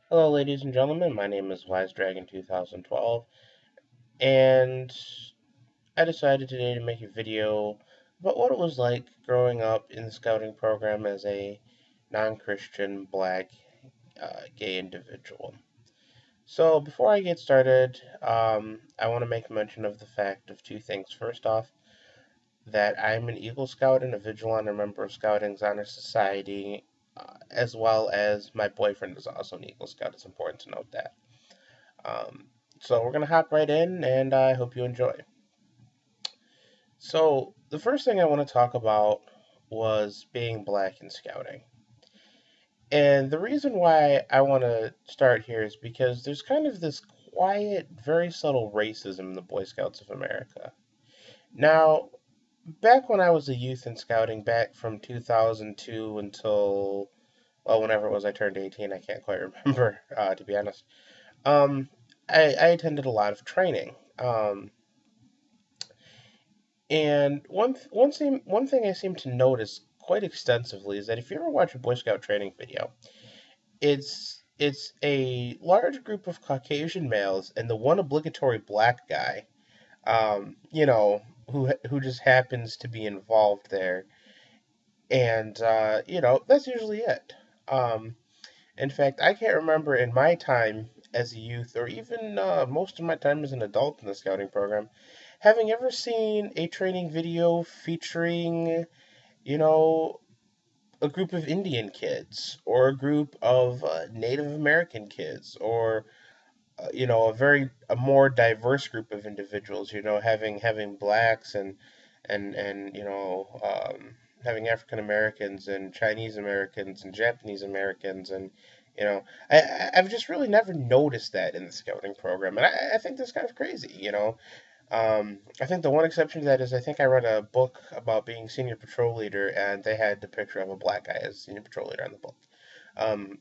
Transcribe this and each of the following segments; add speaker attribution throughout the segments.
Speaker 1: Hello, ladies and gentlemen. My name is Wise Dragon 2012, and I decided today to make a video about what it was like growing up in the scouting program as a non-Christian black gay individual. So, before I get started, I want to make mention of the fact of two things. First off, that I'm an Eagle Scout and a vigil honor member of Scouting's Honor Society, as well as my boyfriend is also an Eagle Scout. It's important to note that. Um, so we're gonna hop right in, and I hope you enjoy. So the first thing I want to talk about was being black in scouting, and the reason why I want to start here is because there's kind of this quiet, very subtle racism in the Boy Scouts of America. Now, back when I was a youth in scouting, back from 2002 until well, whenever it was I turned 18, I can't quite remember to be honest. Um, I attended a lot of training. And one thing I seem to notice quite extensively is that if you ever watch a Boy Scout training video, it's a large group of Caucasian males and the one obligatory black guy, who just happens to be involved there, and that's usually it. Um, in fact, I can't remember in my time as a youth, or even most of my time as an adult in the scouting program, having ever seen a training video featuring, you know, a group of Indian kids or a group of Native American kids or a more diverse group of individuals, having blacks and having African Americans and Chinese Americans and Japanese Americans and you know I've just really never noticed that in the scouting program, and I think that's kind of crazy. I think the one exception to that is I think I read a book about being senior patrol leader, and they had the picture of a black guy as senior patrol leader in the book.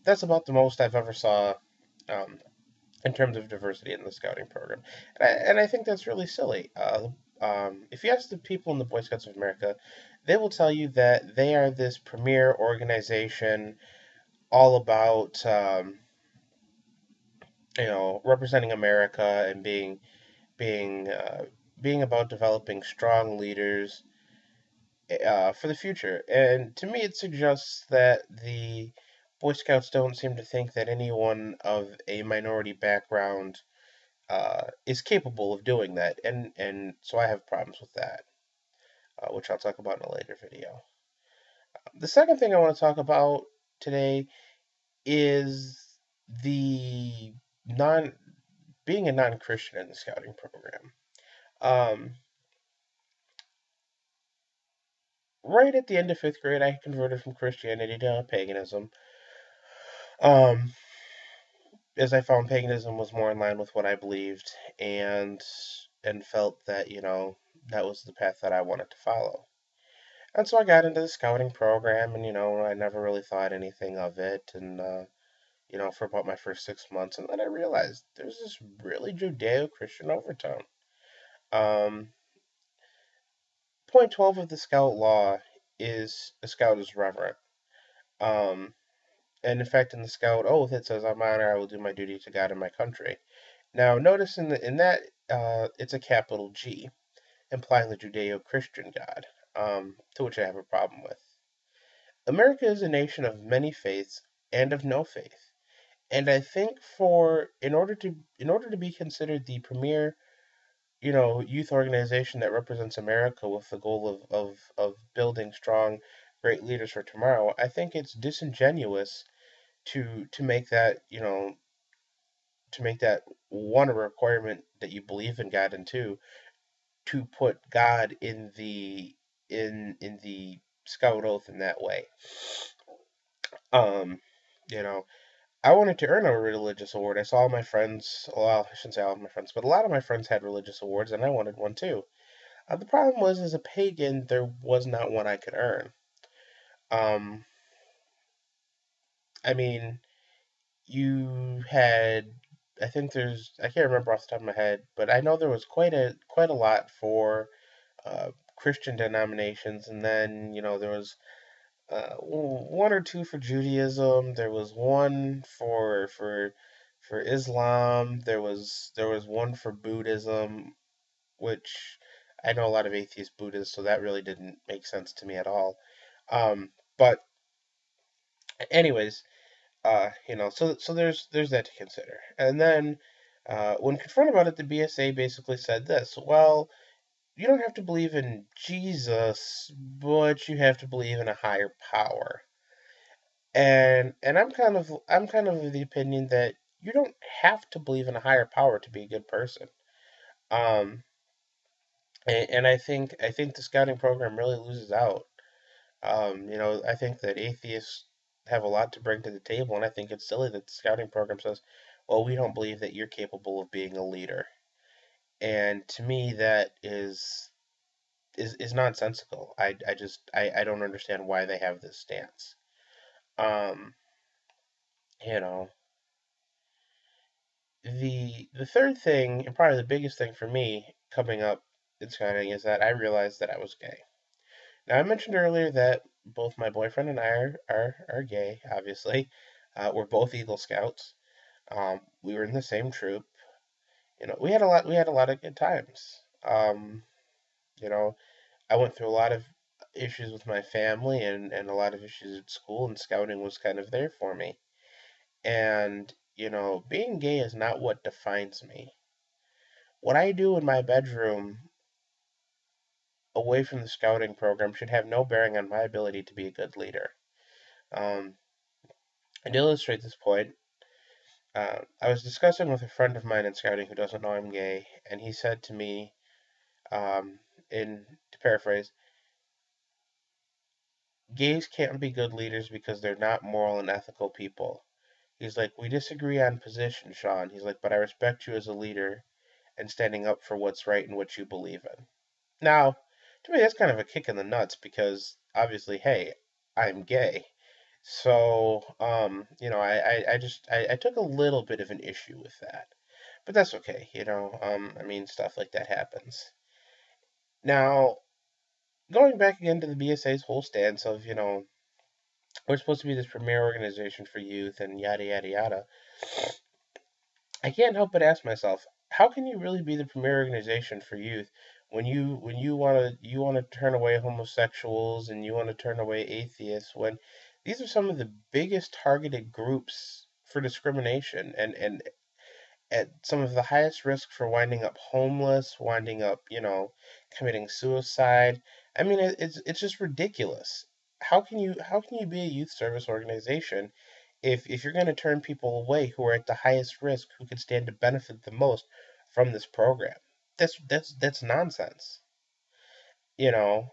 Speaker 1: That's about the most I've ever saw um, in terms of diversity in the scouting program, and I think that's really silly. If you ask the people in the Boy Scouts of America, they will tell you that they are this premier organization all about representing America and being about developing strong leaders for the future. And to me, it suggests that the Boy Scouts don't seem to think that anyone of a minority background is capable of doing that, and so I have problems with that, which I'll talk about in a later video. The second thing I want to talk about today is the non being a non-Christian in the scouting program. Um, right at the end of fifth grade, I converted from Christianity to paganism. Um, as I found paganism was more in line with what I believed, and felt that that was the path that I wanted to follow. And so I got into the scouting program, and I never really thought anything of it, and for about my first 6 months, and then I realized there's this really Judeo-Christian overtone. Um, Point 12 of the Scout Law is a scout is reverent. Um, and in fact, in the Scout Oath, it says, "On my honor, I will do my duty to God and my country." Now, notice in that it's a capital G, implying the Judeo-Christian God, to which I have a problem with. America is a nation of many faiths and of no faith. And I think for in order to be considered the premier, youth organization that represents America with the goal of building strong, great leaders for tomorrow, I think it's disingenuous to make that, to make that one a requirement that you believe in God, and two, to put God in the Scout Oath in that way. Um, you know, I wanted to earn a religious award. I saw all my friends, well, I shouldn't say all of my friends, but a lot of my friends had religious awards, and I wanted one too. The problem was, as a pagan, there was not one I could earn. Um, I mean, you had, I think I can't remember off the top of my head, but I know there was quite a lot for Christian denominations, and then there was one or two for Judaism. There was one for for Islam. There was one for Buddhism, which I know a lot of atheist Buddhists, so that really didn't make sense to me at all. But anyways, so there's that to consider. And then when confronted about it, the BSA basically said this: well, you don't have to believe in Jesus, but you have to believe in a higher power. And I'm kind of of the opinion that you don't have to believe in a higher power to be a good person. Um, and I think the scouting program really loses out. I think that atheists have a lot to bring to the table, and I think it's silly that the scouting program says, "Well, we don't believe that you're capable of being a leader." And to me, that is nonsensical. I don't understand why they have this stance. Um, you know, the third thing, and probably the biggest thing for me coming up in scouting, is that I realized that I was gay. Now, I mentioned earlier that both my boyfriend and I are gay, obviously. We're both Eagle Scouts. We were in the same troop. We had a lot of good times. You know, I went through a lot of issues with my family and a lot of issues at school, and scouting was kind of there for me. And, being gay is not what defines me. What I do in my bedroom away from the scouting program should have no bearing on my ability to be a good leader. Um, and to illustrate this point, I was discussing with a friend of mine in scouting who doesn't know I'm gay, and he said to me, um, to paraphrase, gays can't be good leaders because they're not moral and ethical people. He's like, we disagree on position, Sean. He's like, but I respect you as a leader and standing up for what's right and what you believe in. Now, to me, that's kind of a kick in the nuts because obviously, hey, I'm gay. So, I took a little bit of an issue with that, but that's okay. I mean, stuff like that happens. Now, going back again to the BSA's whole stance of, we're supposed to be this premier organization for youth and yada yada yada. I can't help but ask myself, how can you really be the premier organization for youth when you want to turn away homosexuals and you want to turn away atheists when these are some of the biggest targeted groups for discrimination and at some of the highest risk for winding up homeless, winding up, committing suicide. I mean, it's just ridiculous. How can you be a youth service organization if you're going to turn people away who are at the highest risk, who could stand to benefit the most from this program? That's nonsense. You know,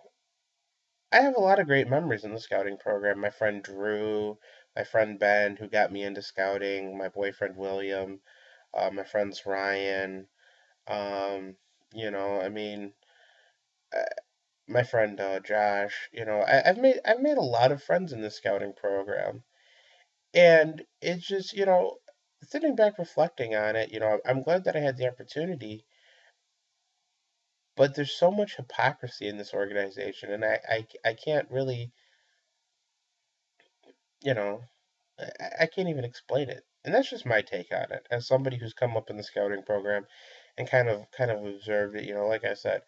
Speaker 1: I have a lot of great memories in the scouting program. My friend Drew, my friend Ben, who got me into scouting, my boyfriend William, my friends Ryan. Um, I mean, uh, my friend Josh. I've made a lot of friends in the scouting program, and it's just sitting back reflecting on it. I'm glad that I had the opportunity, but there's so much hypocrisy in this organization, and I can't really you know I can't even explain it. And that's just my take on it as somebody who's come up in the scouting program and kind of observed it. Like I said,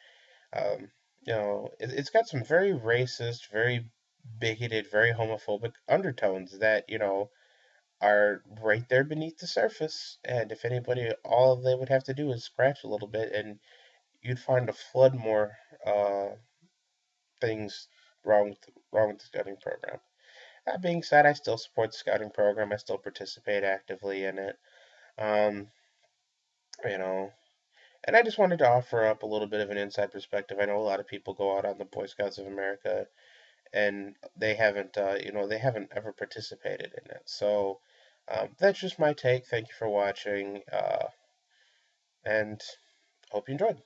Speaker 1: Um, it's got some very racist, very bigoted, very homophobic undertones that, are right there beneath the surface. And if anybody, all they would have to do is scratch a little bit, and you'd find a flood more things wrong with the scouting program. That being said, I still support the scouting program. I still participate actively in it. Um, you know, and I just wanted to offer up a little bit of an inside perspective. I know a lot of people go out on the Boy Scouts of America and they haven't ever participated in it. So that's just my take. Thank you for watching, and hope you enjoyed.